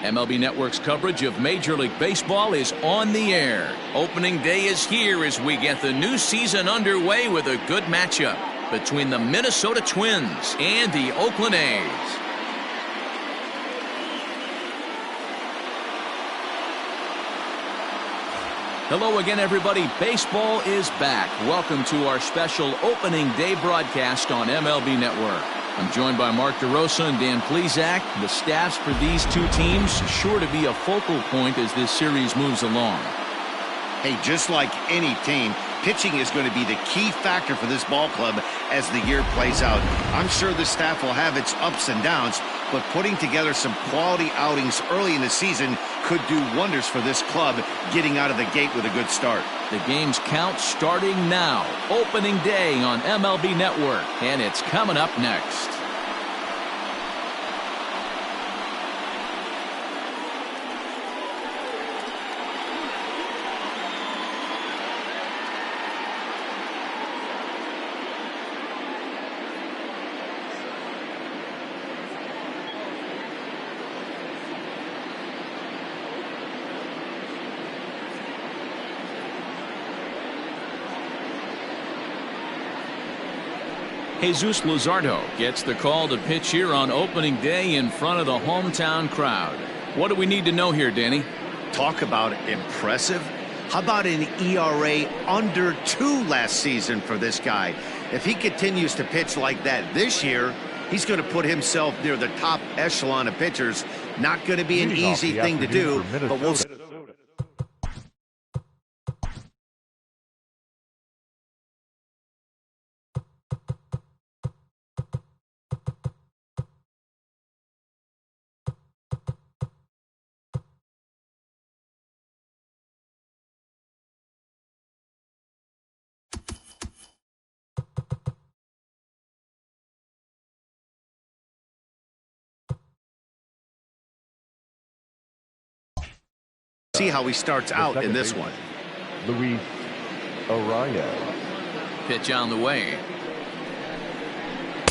MLB Network's coverage of Major League Baseball is on the air. Opening day is here as we get the new season underway with a good matchup between the Minnesota Twins and the Oakland A's. Hello again, everybody. Baseball is back. Welcome to our special opening day broadcast on MLB Network. I'm joined by Mark DeRosa and Dan Plesac. The staffs for these two teams sure to be a focal point as this series moves along. Hey, just like any team, pitching is going to be the key factor for this ball club as the year plays out. I'm sure the staff will have its ups and downs, but putting together some quality outings early in the season could do wonders for this club getting out of the gate with a good start. The game's count starting now. Opening day on MLB Network, and it's coming up next. Jesus Luzardo gets the call to pitch here on opening day in front of the hometown crowd. What do we need to know here, Danny? Talk about impressive. How about an ERA under 2 last season for this guy? If he continues to pitch like that this year, he's going to put himself near the top echelon of pitchers. Not going to be an easy thing to do, but we'll see. See how he starts out in this one. Luis Araya. Pitch on the way.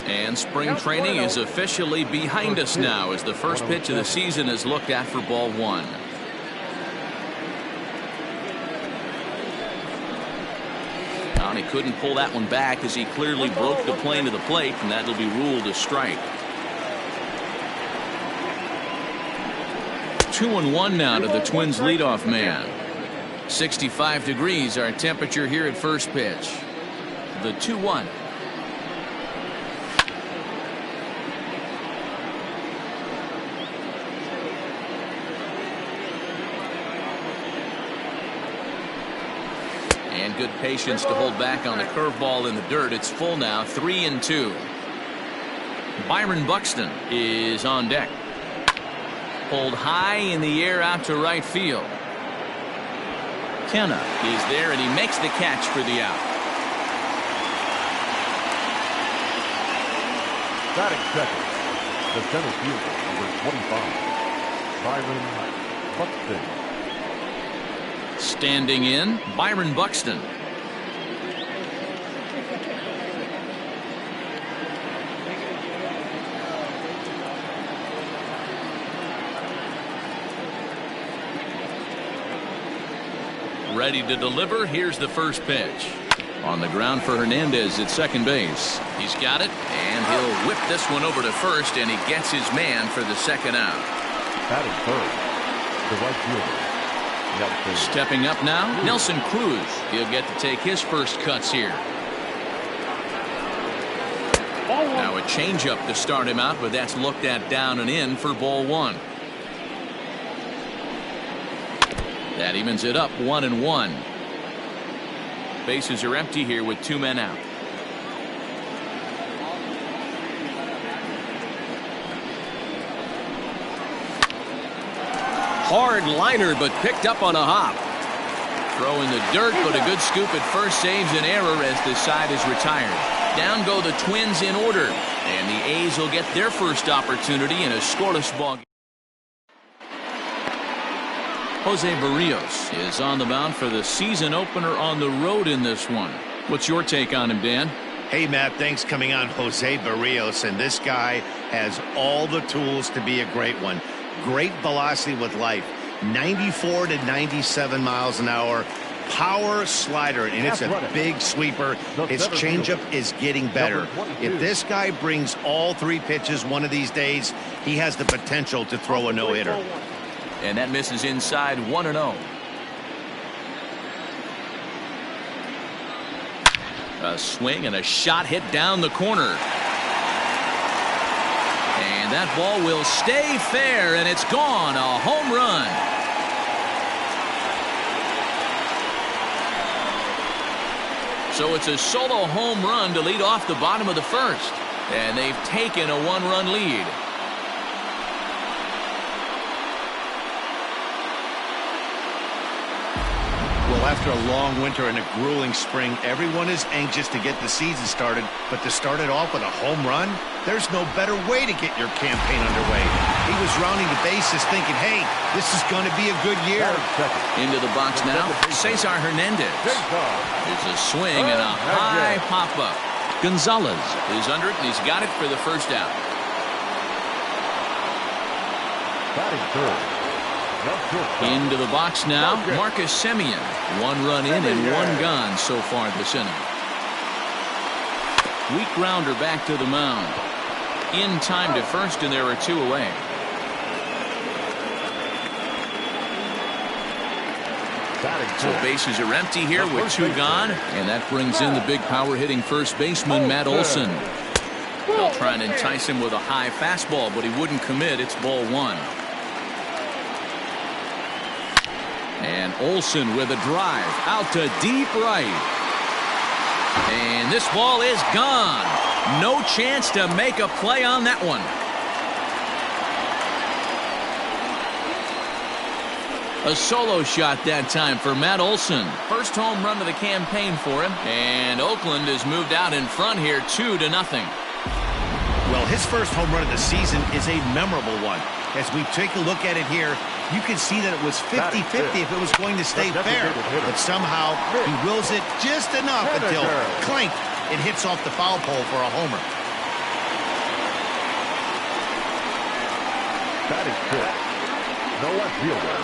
And spring training is officially behind us now as the first pitch of the season is looked at for ball one. And he couldn't pull that one back as he clearly broke the plane of the plate, and that'll be ruled a strike. 2-1 now to the Twins leadoff man. 65 degrees our temperature here at first pitch. The 2-1. And good patience to hold back on the curveball in the dirt. It's full now, 3-2. Byron Buxton is on deck. Pulled high in the air out to right field. Kenna is there, and he makes the catch for the out. Batting second, the center fielder, number 25, Byron Buxton. Standing in, Byron Buxton. Ready to deliver. Here's the first pitch. On the ground for Hernandez at second base. He's got it, and he'll whip this one over to first, and he gets his man for the second out. Batting third, the right fielder, Nelson. Stepping up now, Nelson Cruz. He'll get to take his first cuts here. Now a changeup to start him out, but that's looked at down and in for ball one. That evens it up, 1-1. Bases are empty here with 2 men out. Hard liner, but picked up on a hop. Throw in the dirt, but a good scoop at first saves an error as the side is retired. Down go the Twins in order, and the A's will get their first opportunity in a scoreless ball game. Jose Barrios is on the mound for the season opener on the road in this one. What's your take on him, Dan? Hey, Matt, thanks coming on Jose Barrios, and this guy has all the tools to be a great one. great velocity with life. 94 to 97 miles an hour. Power slider, and it's a big sweeper. His changeup is getting better. If this guy brings all 3 pitches one of these days, he has the potential to throw a no-hitter. And that misses inside 1-0. A swing and a shot hit down the corner. And that ball will stay fair, and it's gone. A home run. So it's a solo home run to lead off the bottom of the first. And they've taken a 1-run lead. Well, after a long winter and a grueling spring, everyone is anxious to get the season started. But to start it off with a home run, there's no better way to get your campaign underway. He was rounding the bases thinking, hey, this is going to be a good year. Into the box now, Cesar Hernandez. It's a swing and a high pop-up. Gonzalez is under it, and he's got it for the first out. Batting third. Into the box now, Marcus Semien. 1 run in and 1 gone so far this inning. Weak grounder back to the mound. In time to first, and there are 2 away. So bases are empty here with 2 gone, and that brings in the big power-hitting first baseman, Matt Olson. They'll try and entice him with a high fastball, but he wouldn't commit. It's ball 1. And Olson with a drive out to deep right. And this ball is gone. No chance to make a play on that one. A solo shot that time for Matt Olson. First home run of the campaign for him. And Oakland has moved out in front here 2-0. Well, his first home run of the season is a memorable one. As we take a look at it here, you can see that it was 50-50 if it was going to stay fair. But somehow he wills it just enough until clank, it hits off the foul pole for a homer. Batting fifth. No left fielder.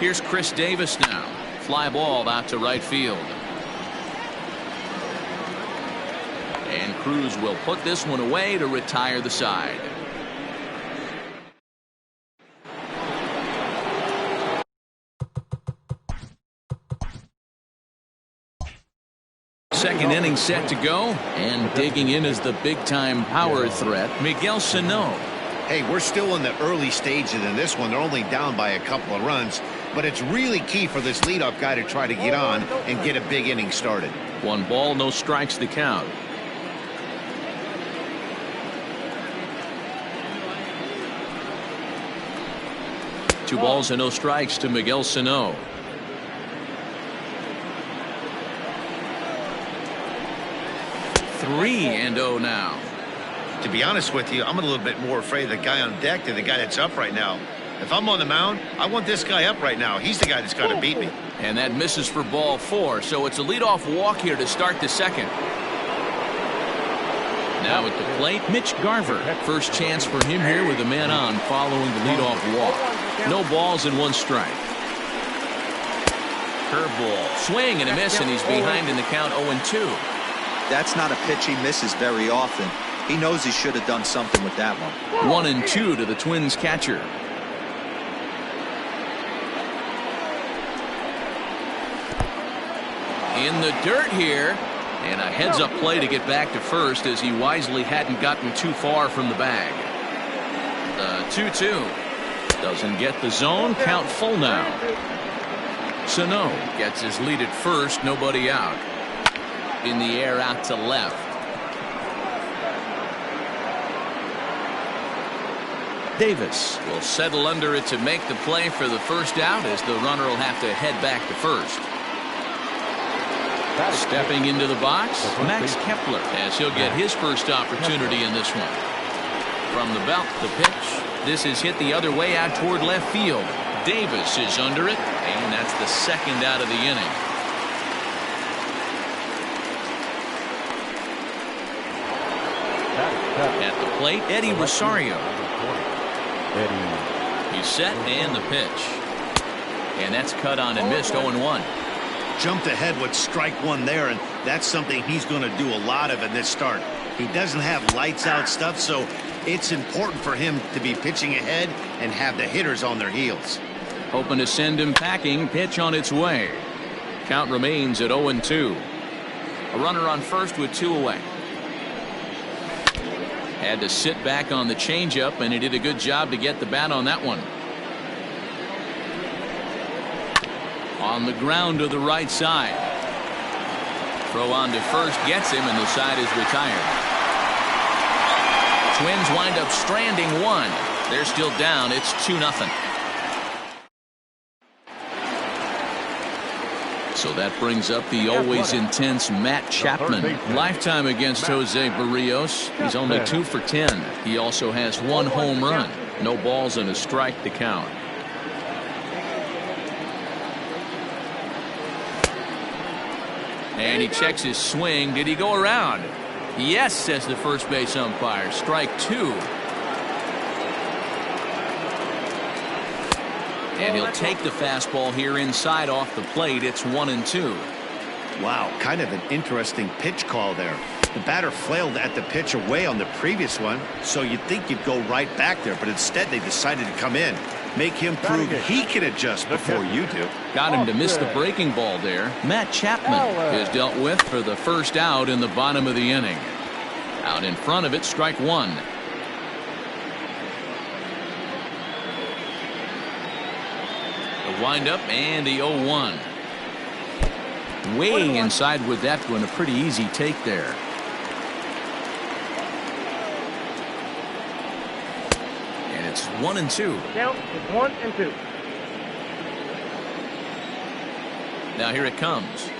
Here's Chris Davis now. Fly ball out to right field. And Cruz will put this one away to retire the side. Second inning set to go, and digging in is the big-time power threat, Miguel Sano. Hey, we're still in the early stages in this one. They're only down by a couple of runs, but it's really key for this leadoff guy to try to get on and get a big inning started. 1 ball, no strikes the count. Two balls and no strikes to Miguel Sano. Three and 0 now. To be honest with you, I'm a little bit more afraid of the guy on deck than the guy that's up right now. If I'm on the mound, I want this guy up right now. He's the guy that's got to beat me. And that misses for ball 4, so it's a leadoff walk here to start the second. Now at the plate, Mitch Garver. First chance for him here with a man on following the leadoff walk. No balls and 1 strike. Curveball, swing and a miss, and he's behind in the count 0-2. That's not a pitch he misses very often. He knows he should have done something with that one. 1-2 to the Twins catcher. In the dirt here, and a heads-up play to get back to first as he wisely hadn't gotten too far from the bag. The 2-2 doesn't get the zone. Count full now. Sano gets his lead at first, nobody out. In the air out to left. Davis will settle under it to make the play for the first out as the runner will have to head back to first. Stepping into the box, Max Kepler, as he'll get his first opportunity in this one. From the belt, the pitch. This is hit the other way out toward left field. Davis is under it, and that's the second out of the inning. At the plate, Eddie Rosario. He's set and the pitch. And that's cut on and missed 0-1. Jumped ahead with strike one there, and that's something he's going to do a lot of in this start. He doesn't have lights out stuff, so it's important for him to be pitching ahead and have the hitters on their heels. Hoping to send him packing. Pitch on its way. Count remains at 0-2. A runner on first with 2 away. Had to sit back on the changeup, and he did a good job to get the bat on that one. On the ground to the right side. Throw on to first gets him, and the side is retired. Twins wind up stranding one. They're still down. It's 2-0. So that brings up the always intense Matt Chapman. Lifetime against Jose Barrios. He's only 2 for 10. He also has 1 home run. No balls and a strike to count. And he checks his swing. Did he go around? Yes, says the first base umpire. Strike 2. And he'll take the fastball here inside off the plate. It's 1-2. Wow, kind of an interesting pitch call there. The batter flailed at the pitch away on the previous one, so you'd think you'd go right back there, but instead they decided to come in. Make him prove he can adjust before you do. Got him to miss the breaking ball there. Matt Chapman is dealt with for the first out in the bottom of the inning. Out in front of it, strike 1. The windup and the 0-1. Way inside with that one. A pretty easy take there. And it's 1-2. Count is 1-2. Now here it comes.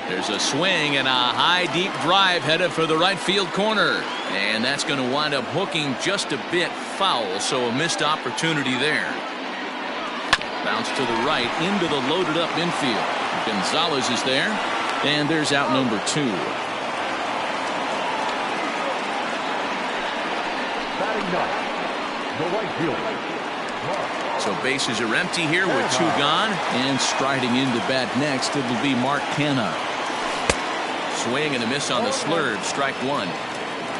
There's a swing and a high deep drive headed for the right field corner. And that's going to wind up hooking just a bit foul, so a missed opportunity there. Bounce to the right into the loaded up infield. Gonzalez is there, and there's out number 2. Batting ninth, the right fielder. So bases are empty here with 2 gone, and striding into bat next, it'll be Mark Canha. Swing and a miss on the slurve. Strike 1.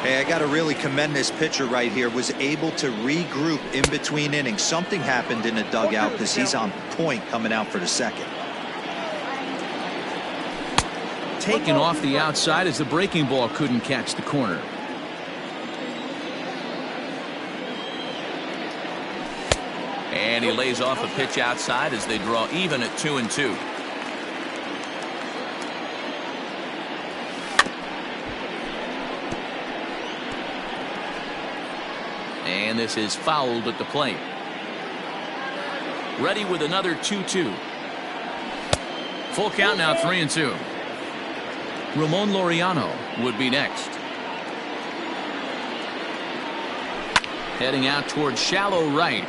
Hey, I got to really commend this pitcher right here. Was able to regroup in between innings. Something happened in the dugout because he's on point coming out for the second. Taken off the outside as the breaking ball couldn't catch the corner. And he lays off a pitch outside as they draw even at 2-2. And this is fouled at the plate. Ready with another 2-2. Full count now, 3-2. Ramon Laureano would be next. Heading out towards shallow right.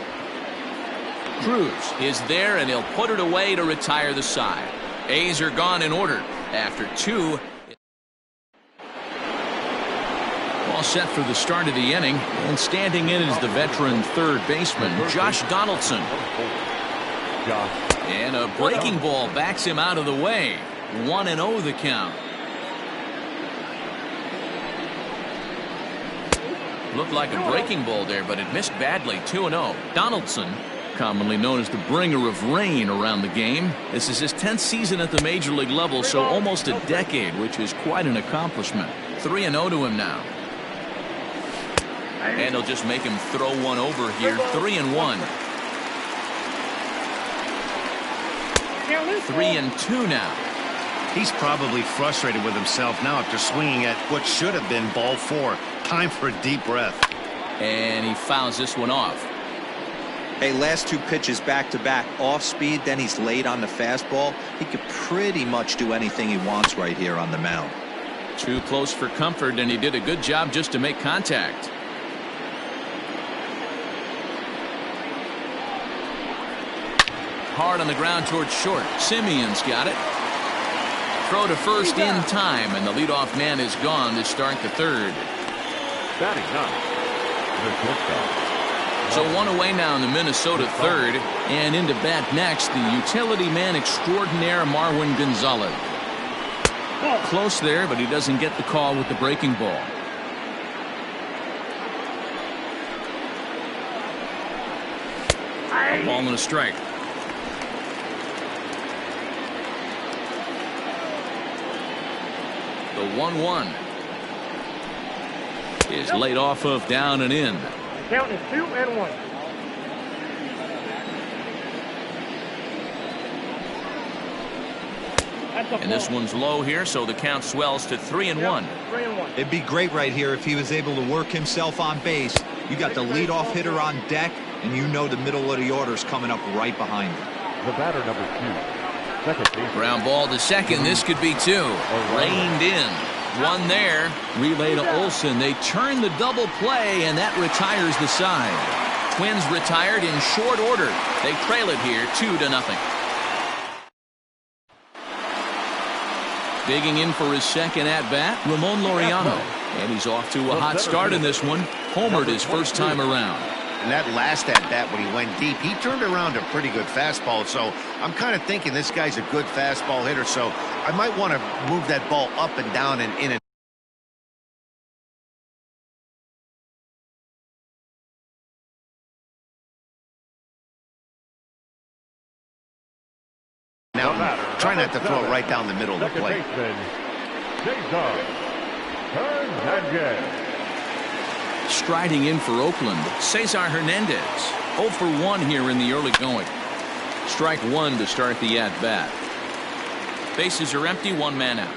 Cruz is there, and he'll put it away to retire the side. A's are gone in order after 2. All set for the start of the inning, and standing in is the veteran third baseman Josh Donaldson. And a breaking ball backs him out of the way. 1-0 the count. Looked like a breaking ball there, but it missed badly. 2-0. Donaldson, commonly known as the bringer of rain around the game. This is his 10th season at the major league level, so almost a decade, which is quite an accomplishment. 3-0 to him now. And he'll just make him throw one over here. 3-1. 3-2 now. He's probably frustrated with himself now after swinging at what should have been ball 4. Time for a deep breath. And he fouls this one off. Hey, last 2 pitches back-to-back off speed, then he's late on the fastball. He could pretty much do anything he wants right here on the mound. Too close for comfort, and he did a good job just to make contact. Hard on the ground towards short. Simeon's got it. Throw to first in time, and the leadoff man is gone to start the third. Batting ninth, the shortstop. So one away now in the Minnesota third, and into bat next, the utility man extraordinaire Marwin Gonzalez. Close there, but he doesn't get the call with the breaking ball. A ball and a strike. The 1-1 is laid off of down and in. Count is 2-1. And this one's low here, so the count swells to 3-1. It'd be great right here if he was able to work himself on base. You got the leadoff hitter on deck, and you know the middle of the order's coming up right behind him. The batter number 2, second base. Ground ball to second. This could be two. Reined in. One there. Relay to Olsen. They turn the double play, and that retires the side. Twins retired in short order. They trail it here 2-0. Digging in for his second at-bat, Ramon Laureano. And he's off to a hot start in this one. Homered his first time around. And that last at-bat when he went deep, he turned around a pretty good fastball. So I'm kind of thinking this guy's a good fastball hitter. So I might want to move that ball up and down and in and now try not to throw it right down the middle of the plate. Striding in for Oakland, Cesar Hernandez. 0 for 1 here in the early going. Strike one to start the at-bat. Bases are empty, one man out.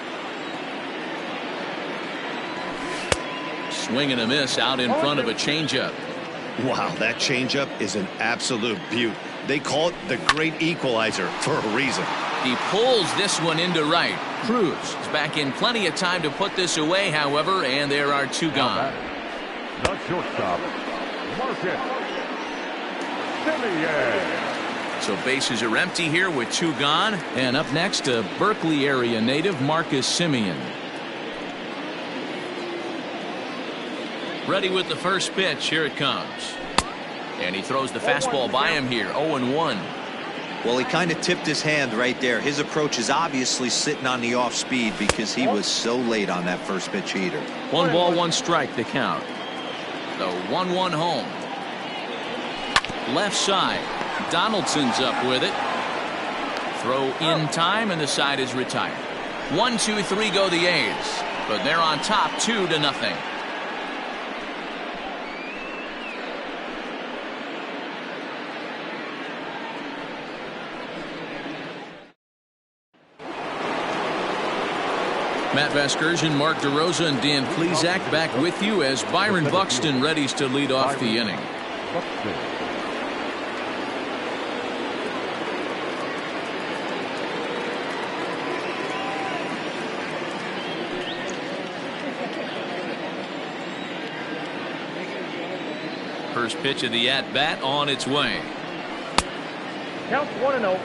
Swing and a miss out in front of a changeup. Wow, that changeup is an absolute beaut. They call it the great equalizer for a reason. He pulls this one into right. Cruz is back in plenty of time to put this away, however, and there are two gone. The shortstop, Marcus Semien. So bases are empty here with two gone. And up next, a Berkeley area native, Marcus Semien. Ready with the first pitch. Here it comes. And he throws the fastball by him here. 0-1. Well, he kind of tipped his hand right there. His approach is obviously sitting on the off speed because he was so late on that first pitch heater. 1 ball, 1 strike, the count. The 1-1 home. Left side. Donaldson's up with it. Throw in time, and the side is retired. 1, 2, 3 go the A's. But they're on top 2-0. Matt Vasgersian, Mark DeRosa, and Dan Plesac back with you as Byron Buxton readies to lead off the inning. First pitch of the at-bat on its way. Count 1-0.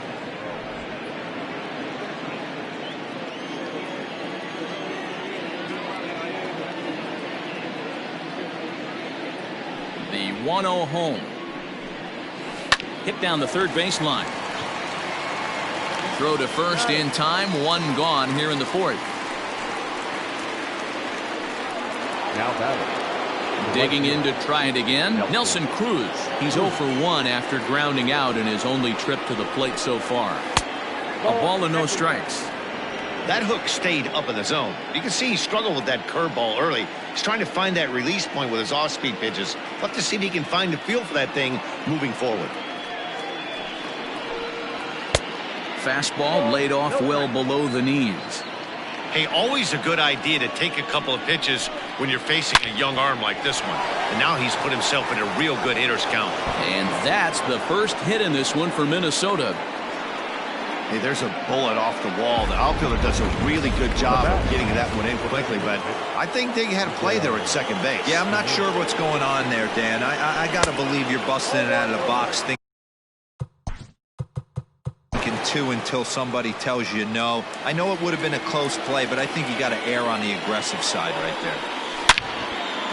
The 1-0 home. Hit down the third baseline. Throw to first in time. 1 gone here in the fourth. Now batting. Digging in to try it again. Nelson Cruz. He's 0 for 1 after grounding out in his only trip to the plate so far. A ball and no strikes. That hook stayed up in the zone. You can see he struggled with that curveball early. He's trying to find that release point with his off-speed pitches. We'll have to see if he can find the feel for that thing moving forward. Fastball laid off well below the knees. Hey, always a good idea to take a couple of pitches when you're facing a young arm like this one. And now he's put himself in a real good hitter's count. And that's the first hit in this one for Minnesota. Hey, there's a bullet off the wall. The outfielder does a really good job of getting that one in quickly, but I think they had a play there at second base. Yeah, I'm not sure what's going on there, Dan. I got to believe you're busting it out of the box thinking two until somebody tells you no. I know it would have been a close play, but I think you got to err on the aggressive side right there.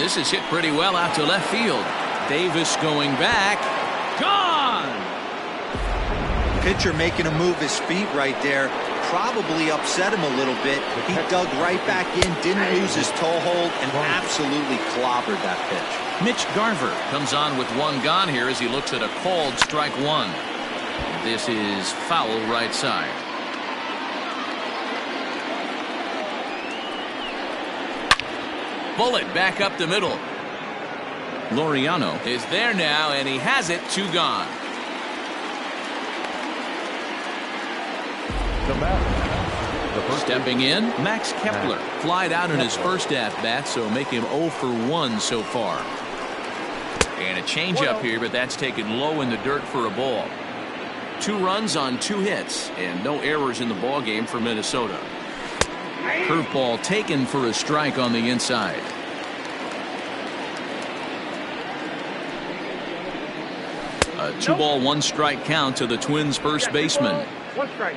This is hit pretty well out to left field. Davis going back. Gone! Pitcher making him move his feet right there. Probably upset him a little bit. He dug right back in, didn't lose his toe hold, and absolutely clobbered that pitch. Mitch Garver comes on with one gone here as he looks at a called strike one. This is foul right side. Bullet back up the middle. Laureano is there now, and he has it. Two gone. Stepping in, Max Kepler flied out in his first at-bat, so make him 0 for 1 so far. And a changeup here, but that's taken low in the dirt for a ball. 2 runs on 2 hits, and no errors in the ball game for Minnesota. Curveball taken for a strike on the inside. A 2-ball 1-strike count to the Twins' first baseman. 1 strike.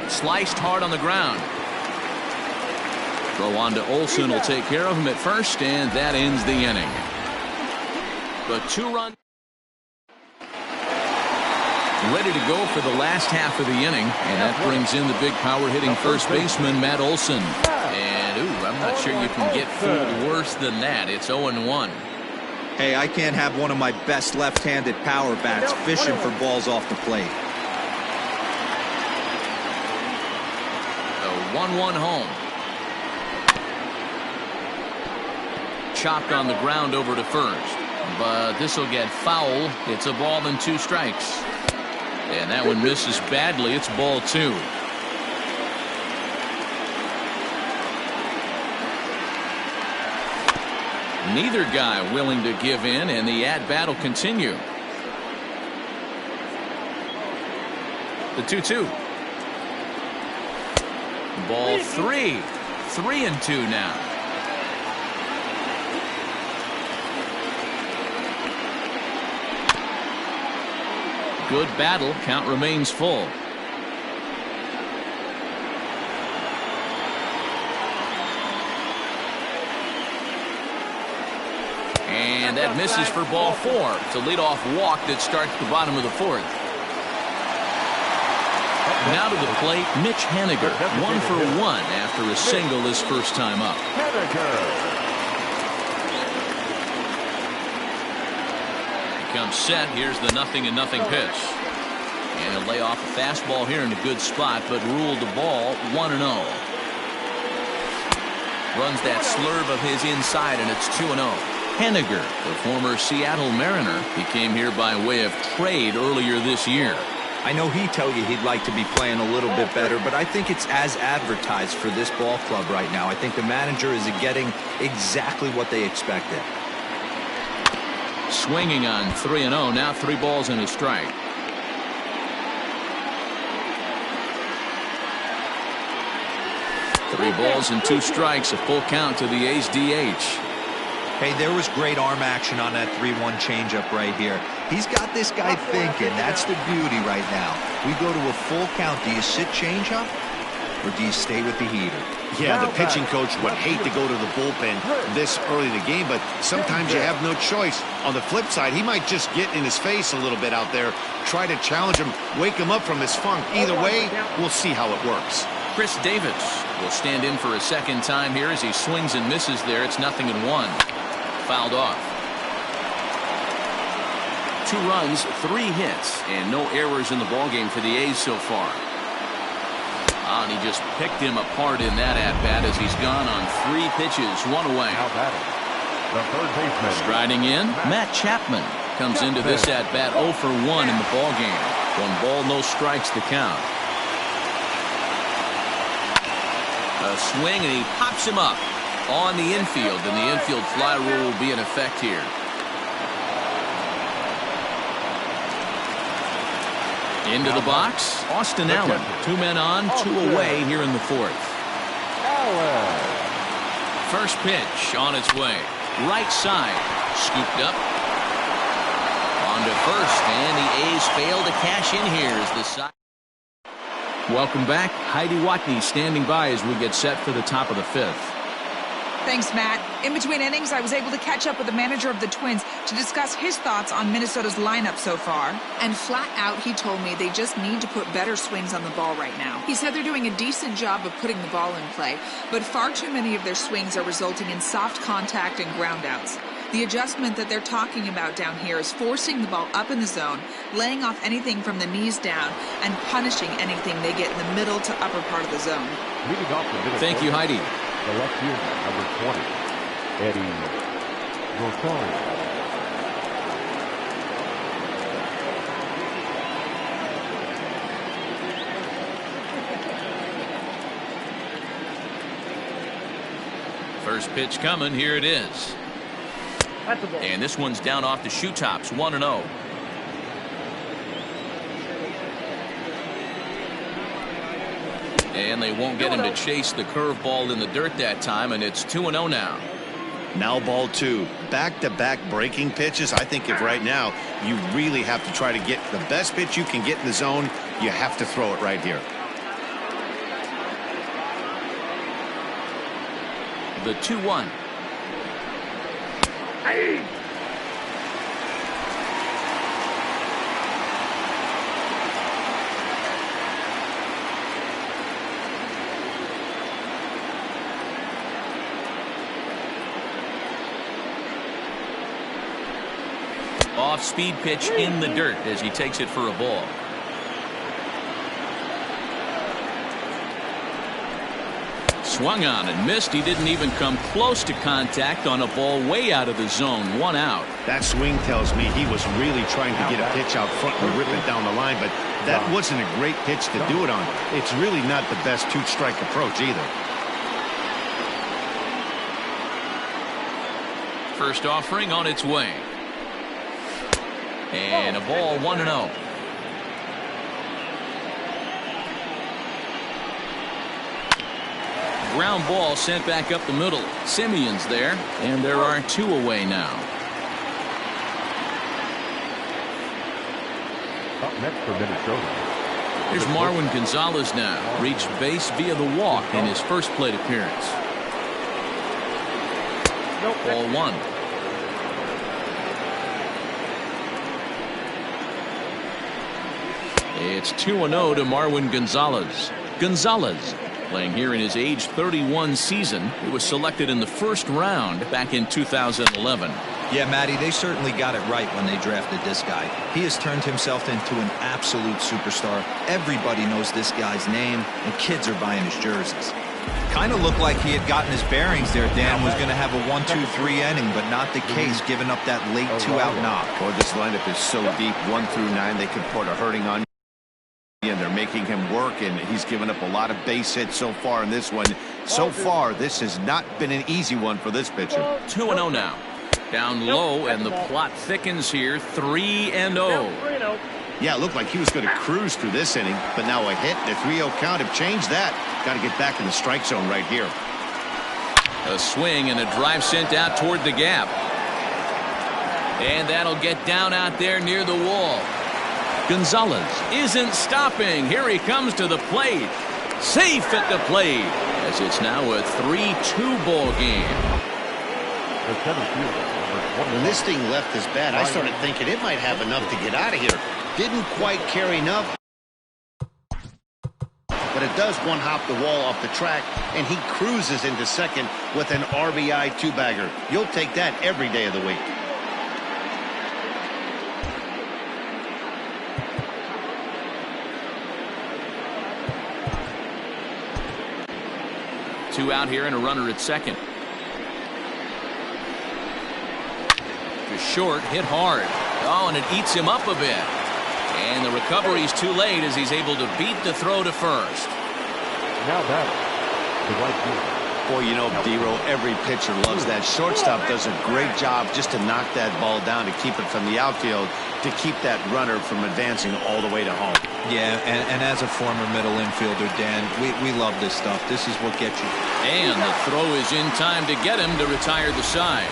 Sliced hard on the ground. Throw on to Olsen will take care of him at first, and that ends the inning. The 2-run ready to go for the last half of the inning, and that brings in the big power hitting first baseman Matt Olsen. And I'm not sure you can get fooled worse than that. It's 0-1. Hey, I can't have one of my best left-handed power bats fishing for balls off the plate. 1-1 home. Chopped on the ground over to first, but this will get foul. It's a ball and 2 strikes, and that one misses badly. It's ball 2. Neither guy willing to give in, and the at-bat will continue. The 2-2. Ball 3. 3-2 now. Good battle. Count remains full. And that misses for ball 4. It's a leadoff walk that starts the bottom of the 4th. Now to the plate, Mitch Haniger, 1 for 1 after a single his first time up. He comes set. Here's the 0-0 pitch. And he'll lay off a fastball here in a good spot, but ruled the ball 1-0. Runs that slurve of his inside, and it's 2-0. Haniger, the former Seattle Mariner, he came here by way of trade earlier this year. I know he'd tell you he'd like to be playing a little bit better, but I think it's as advertised for this ball club right now. I think the manager is getting exactly what they expected. Swinging on 3-0, now 3 balls and a strike. Three balls and 2 strikes, a full count to the A's DH. Hey, there was great arm action on that 3-1 changeup right here. He's got this guy thinking. That's the beauty right now. We go to a full count. Do you sit changeup or do you stay with the heater? Yeah, the pitching coach would hate to go to the bullpen this early in the game, but sometimes you have no choice. On the flip side, he might just get in his face a little bit out there, try to challenge him, wake him up from his funk. Either way, we'll see how it works. Chris Davis will stand in for a second time here as he swings and misses there. It's 0-1. Fouled off. 2 runs, 3 hits, and no errors in the ballgame for the A's so far. And he just picked him apart in that at-bat as he's gone on 3 pitches, 1 away. Now batting, the third baseman. Striding in, Matt Chapman comes into this at-bat 0 for 1 in the ballgame. 1 ball, no strikes to count. A swing, and he pops him up on the infield, and the infield fly rule will be in effect here. Into the box, Austin Allen. 2 men on, 2 away here in the 4th. First pitch on its way. Right side, scooped up. On to first, and the A's fail to cash in here as the side. Welcome back. Heidi Watney standing by as we get set for the top of the fifth. Thanks, Matt. In between innings, I was able to catch up with the manager of the Twins to discuss his thoughts on Minnesota's lineup so far. And flat out, he told me they just need to put better swings on the ball right now. He said they're doing a decent job of putting the ball in play, but far too many of their swings are resulting in soft contact and groundouts. The adjustment that they're talking about down here is forcing the ball up in the zone, laying off anything from the knees down, and punishing anything they get in the middle to upper part of the zone. Thank you, Heidi. The left fielder, number 20, Eddie Rosario. First pitch coming. Here it is. That's a ball. And this one's down off the shoe tops, 1-0. And they won't get him to chase the curveball in the dirt that time, and it's 2-0 now. Now ball two. Back-to-back breaking pitches. I think if right now you really have to try to get the best pitch you can get in the zone, you have to throw it right here. The 2-1. Hey. Off-speed pitch in the dirt as he takes it for a ball. Swung on and missed. He didn't even come close to contact on a ball way out of the zone. 1 out. That swing tells me he was really trying to get a pitch out front and rip it down the line, but that wasn't a great pitch to do it on. It's really not the best two-strike approach either. First offering on its way. And a ball, 1-0. Ground ball sent back up the middle. Simeon's there, and there are 2 away now. Up next for Minnesota. Here's Marwin Gonzalez now. Reached base via the walk in his first plate appearance. Ball 1. It's 2-0 to Marwin Gonzalez. Gonzalez, playing here in his age 31 season, he was selected in the first round back in 2011. Yeah, Matty, they certainly got it right when they drafted this guy. He has turned himself into an absolute superstar. Everybody knows this guy's name, and kids are buying his jerseys. Kind of looked like he had gotten his bearings there. Dan was going to have a 1-2-3 inning, but not the case, giving up that late 2-out knock. Boy, this lineup is so deep, 1 through 9, they could put a hurting on you. And they're making him work, and he's given up a lot of base hits so far in this one. So far, this has not been an easy one for this pitcher. 2-0 now. Down low, and the plot thickens here. 3-0. Yeah, it looked like he was going to cruise through this inning, but now a hit and a 3-0 count have changed that. Got to get back in the strike zone right here. A swing and a drive sent out toward the gap. And that'll get down out there near the wall. Gonzalez isn't stopping. Here he comes to the plate. Safe at the plate, as it's now a 3-2 ball game. When this thing left his bat, I started thinking it might have enough to get out of here. Didn't quite carry enough, but it does one-hop the wall off the track, and he cruises into second with an RBI two-bagger. You'll take that every day of the week. Two out here and a runner at second. Just short, hit hard. Oh, and it eats him up a bit. And the recovery's too late as he's able to beat the throw to first. Now that the right fielder. Boy, you know, D-Row, every pitcher loves that. Shortstop does a great job just to knock that ball down, to keep it from the outfield, to keep that runner from advancing all the way to home. Yeah, and as a former middle infielder, Dan, we love this stuff. This is what gets you. And the throw is in time to get him to retire the side.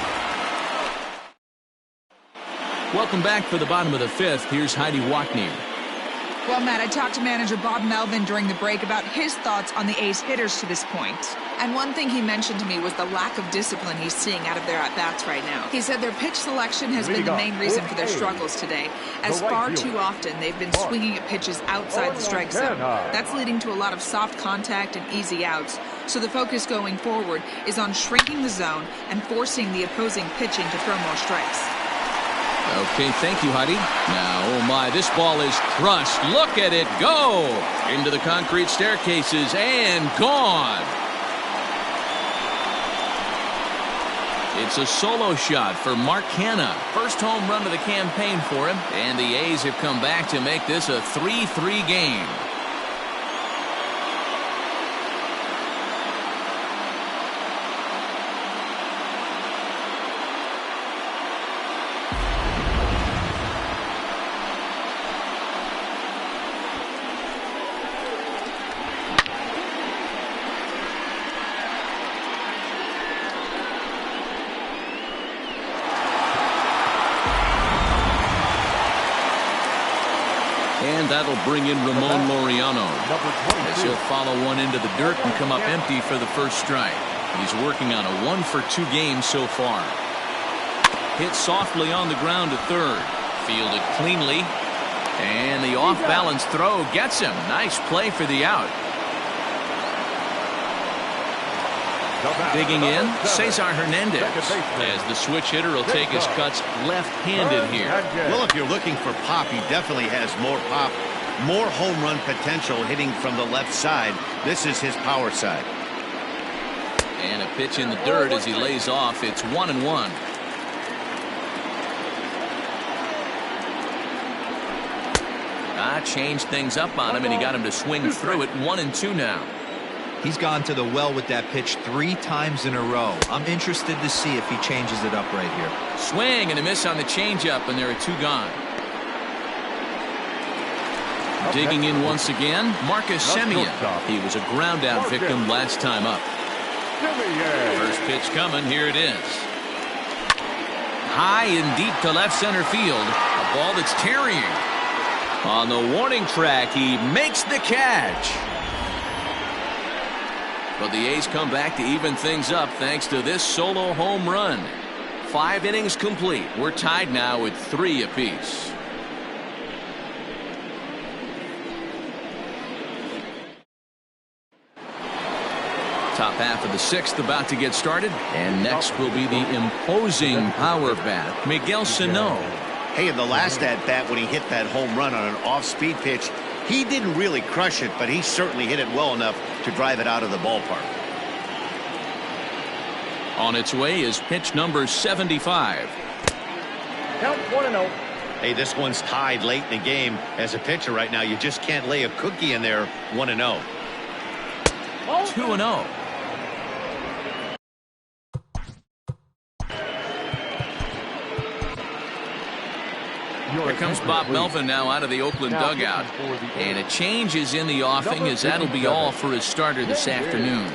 Welcome back for the bottom of the fifth. Here's Heidi Watney. Well, Matt, I talked to manager Bob Melvin during the break about his thoughts on the A's hitters to this point. And one thing he mentioned to me was the lack of discipline he's seeing out of their at-bats right now. He said their pitch selection has been the main reason for their struggles today, as far too often they've been swinging at pitches outside the strike zone. That's leading to a lot of soft contact and easy outs. So the focus going forward is on shrinking the zone and forcing the opposing pitching to throw more strikes. Okay, thank you, Heidi. Now, oh my, this ball is crushed. Look at it go! Into the concrete staircases and gone. It's a solo shot for Mark Hanna. First home run of the campaign for him, and the A's have come back to make this a 3-3 game. And that'll bring in Ramon Laureano, as he'll follow one into the dirt and come up empty for the first strike. He's working on a 1-for-2 game so far. Hit softly on the ground to third. Fielded cleanly. And the off-balance throw gets him. Nice play for the out. Digging in, Cesar Hernandez, as the switch hitter will take his cuts left-handed here. Well, if you're looking for pop, he definitely has more pop, more home run potential hitting from the left side. This is his power side. And a pitch in the dirt as he lays off. It's 1-1. Changed things up on him, and he got him to swing through it. 1-2 now. He's gone to the well with that pitch 3 times in a row. I'm interested to see if he changes it up right here. Swing and a miss on the changeup, and there are 2 gone. Digging in once again, Marcus Semien. He was a ground out victim last time up. First pitch coming. Here it is. High and deep to left center field. A ball that's tarrying. On the warning track, he makes the catch. But the A's come back to even things up thanks to this solo home run. 5 innings complete. We're tied now with 3 apiece. Top half of the 6th about to get started. And next will be the imposing power bat, Miguel Sano. Hey, in the last at-bat when he hit that home run on an off-speed pitch, he didn't really crush it, but he certainly hit it well enough to drive it out of the ballpark. On its way is pitch number 75. Count 1-0. Hey, this one's tied late in the game. As a pitcher right now, you just can't lay a cookie in there. 1-0. 2-0. Here comes Bob Melvin now out of the Oakland dugout. And a change is in the offing, as that'll be all for his starter this afternoon.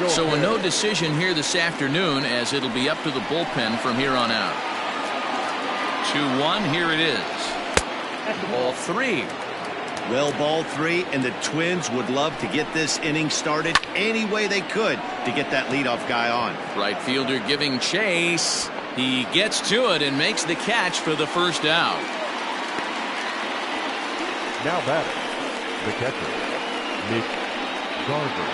So a no decision here this afternoon, as it'll be up to the bullpen from here on out. 2-1, here it is. Ball 3. Well, ball 3, and the Twins would love to get this inning started any way they could to get that leadoff guy on. Right fielder giving chase. He gets to it and makes the catch for the first out. Now batting, the catcher, Mitch Garver.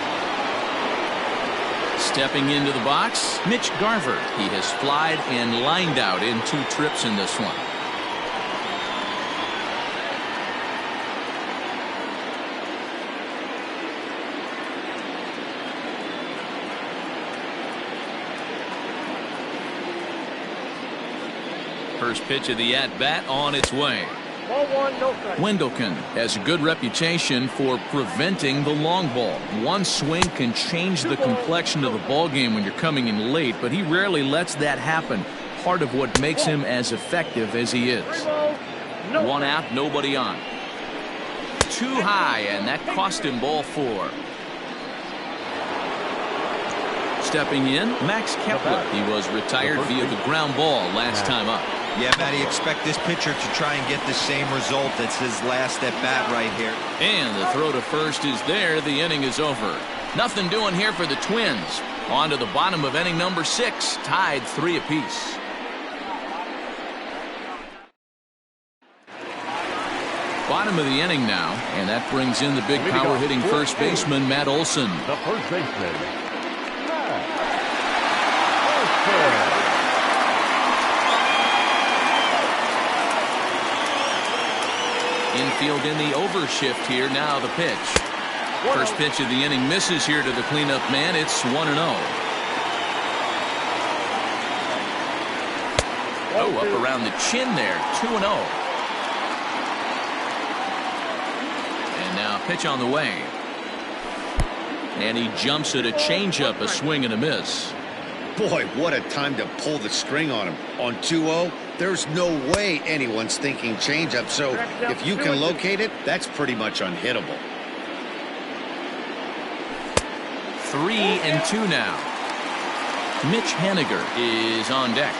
Stepping into the box, Mitch Garver. He has flied and lined out in 2 trips in this one. First pitch of the at-bat on its way. Ball 1, no strike. Wendelken has a good reputation for preventing the long ball. One swing can change the complexion of the ball game when you're coming in late, but he rarely lets that happen. Part of what makes him as effective as he is. 1 out, nobody on. Too high, and that cost him ball 4. Stepping in, Max Kepler. He was retired via the ground ball last time up. Yeah, Matty, expect this pitcher to try and get the same result. That's his last at bat right here. And the throw to first is there. The inning is over. Nothing doing here for the Twins. On to the bottom of inning number 6, tied 3 apiece. Bottom of the inning now, and that brings in the big power hitting first baseman, Matt Olson. The first baseman, Matt Olson. Infield in the overshift here. Now the pitch. First pitch of the inning misses here to the cleanup man. It's 1-0. Oh, up around the chin there. 2-0. And now pitch on the way. And he jumps at a changeup, a swing and a miss. Boy, what a time to pull the string on him. On 2-0, there's no way anyone's thinking changeup. So if you can locate it, that's pretty much unhittable. 3-2 now. Mitch Haniger is on deck.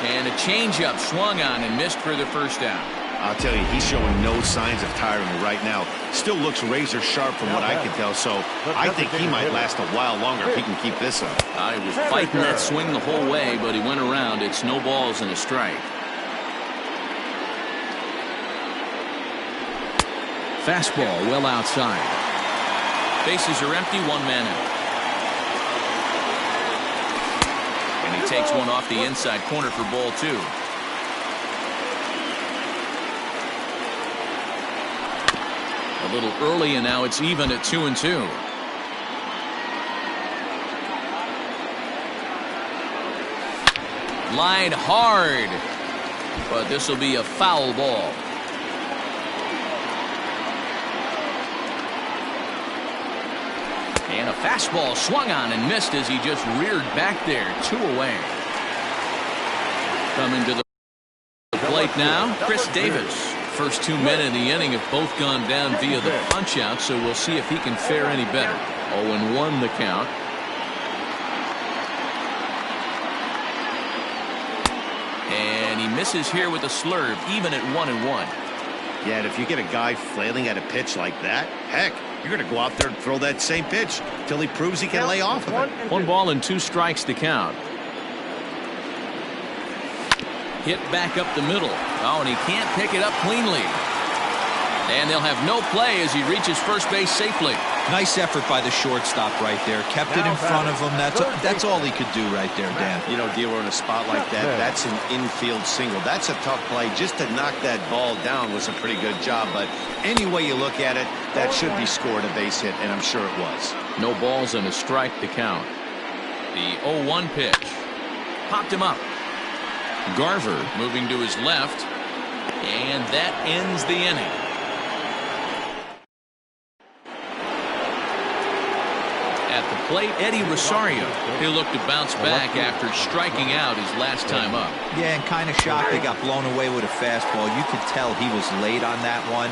And a changeup swung on and missed for the first down. I'll tell you, he's showing no signs of tiring right now. Still looks razor sharp from what I can tell, so I think he might last a while longer if he can keep this up. I was fighting that swing the whole way, but he went around. It's no balls and a strike. Fastball well outside. Bases are empty, 1 man out. And he takes one off the inside corner for ball 2. A little early, and now it's even at 2-2. Line hard, but this will be a foul ball. And a fastball swung on and missed as he just reared back there. 2 away. Coming to the plate now, Chris Davis. First 2 men in the inning have both gone down via the punch-out, so we'll see if he can fare any better. 0-1 the count. And he misses here with a slurve, even at 1-1. Yeah, and if you get a guy flailing at a pitch like that, heck, you're going to go out there and throw that same pitch till he proves he can lay off of it. 1 ball and 2 strikes to count. Hit back up the middle. Oh, and he can't pick it up cleanly. And they'll have no play as he reaches first base safely. Nice effort by the shortstop right there. Kept it in front of him. That's all he could do right there, Dan. You know, Dealer, in a spot like that, that's an infield single. That's a tough play. Just to knock that ball down was a pretty good job. But any way you look at it, that should be scored a base hit, and I'm sure it was. No balls and a strike to count. The 0-1 pitch. Popped him up. Garver moving to his left, and that ends the inning. At the plate, Eddie Rosario. He'll look to bounce back after striking out his last time up. Yeah, and kind of shocked they got blown away with a fastball. You could tell he was late on that one,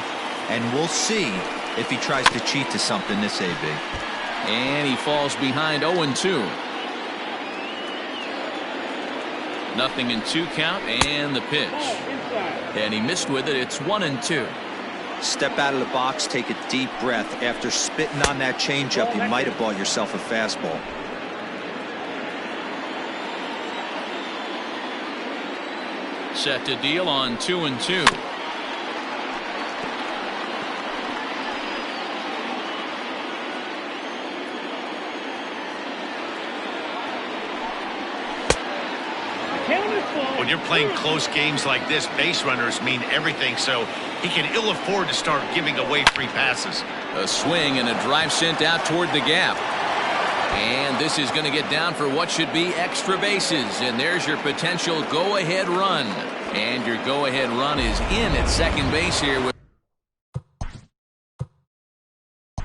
and we'll see if he tries to cheat to something this AB. And he falls behind 0-2. Nothing in 2 count, and the pitch. And he missed with it. It's 1-2. Step out of the box, take a deep breath. After spitting on that changeup, you might have bought yourself a fastball. Set to deal on 2-2. When you're playing close games like this, base runners mean everything, so he can ill afford to start giving away free passes. A swing and a drive sent out toward the gap. And this is going to get down for what should be extra bases. And there's your potential go-ahead run. And your go-ahead run is in at second base here with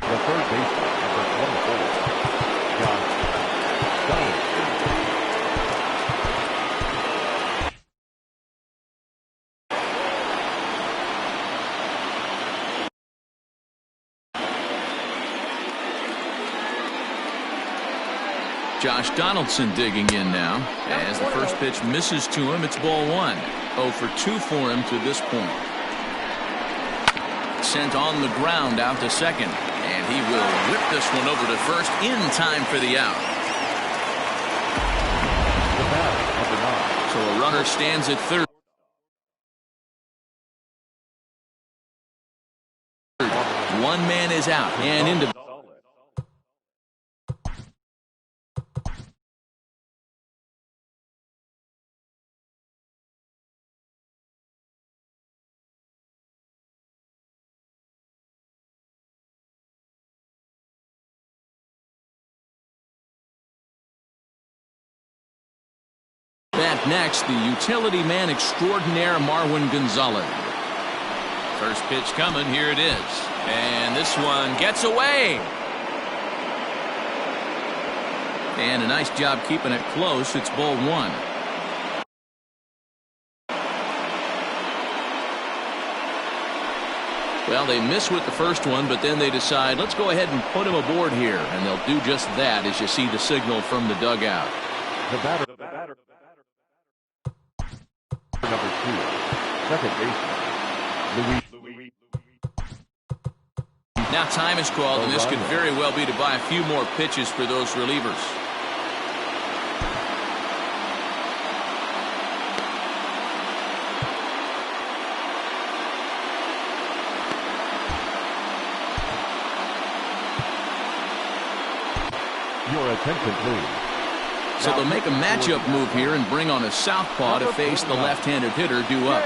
The third baseman, number 24, John. Josh Donaldson digging in now. As the first pitch misses to him, it's ball one. 0 for 2 for him to this point. Sent on the ground out to second. And he will whip this one over to first in time for the out. So a runner stands at third. One man is out and into. Back next, the utility man extraordinaire Marwin Gonzalez. First pitch coming, here it is. And this one gets away. And a nice job keeping it close. It's ball one. Well, they miss with the first one, but then they decide, let's go ahead and put him aboard here. And they'll do just that as you see the signal from the dugout. The batter. Number 2, second baseman, Louis. Now time is called, and this could very well be to buy a few more pitches for those relievers. Your attention, please. So they'll make a matchup move here and bring on a southpaw to face the left-handed hitter due up.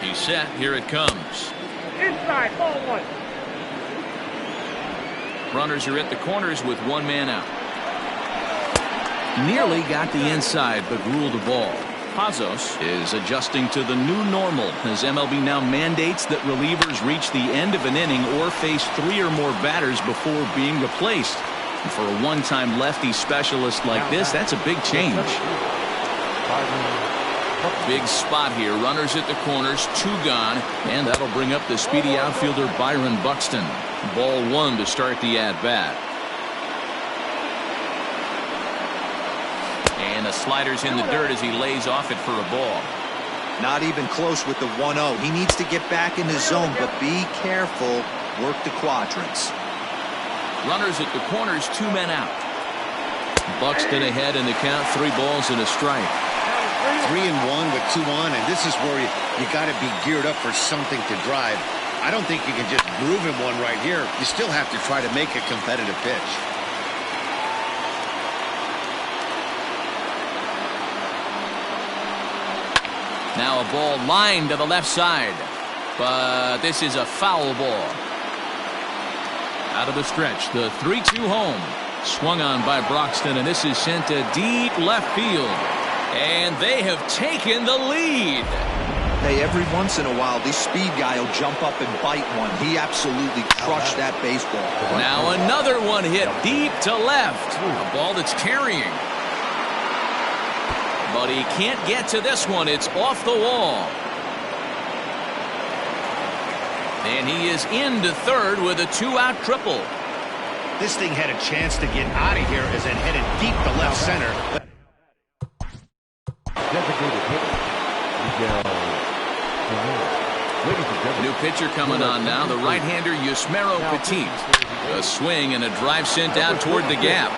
He's set. Here it comes. Inside, ball one. Runners are at the corners with one man out. Nearly got the inside, but ruled the ball. Pazos is adjusting to the new normal as MLB now mandates that relievers reach the end of an inning or face 3 or more batters before being replaced. And for a one-time lefty specialist like this, that's a big change. Big spot here. Runners at the corners, 2 gone, and that'll bring up the speedy outfielder Byron Buxton. Ball one to start the at-bat. And the slider's in the dirt as he lays off it for a ball. Not even close with the 1-0. He needs to get back in his zone, but be careful. Work the quadrants. Runners at the corners, 2 men out. Buxton ahead in the count, 3 balls and a strike. 3-1 with 2 on, and this is where you got to be geared up for something to drive. I don't think you can just groove him one right here. You still have to try to make a competitive pitch. Now a ball lined to the left side, but this is a foul ball. Out of the stretch, the 3-2 home. Swung on by Broxton, and this is sent to deep left field. And they have taken the lead. Hey, every once in a while, this speed guy will jump up and bite one. He absolutely crushed that baseball. Now another one hit deep to left. A ball that's carrying. But he can't get to this one. It's off the wall. And he is into third with a 2-out triple. This thing had a chance to get out of here as it headed deep to left center. But new pitcher coming on now, the right-hander Yusmeiro Petit. A swing and a drive sent out toward the gap.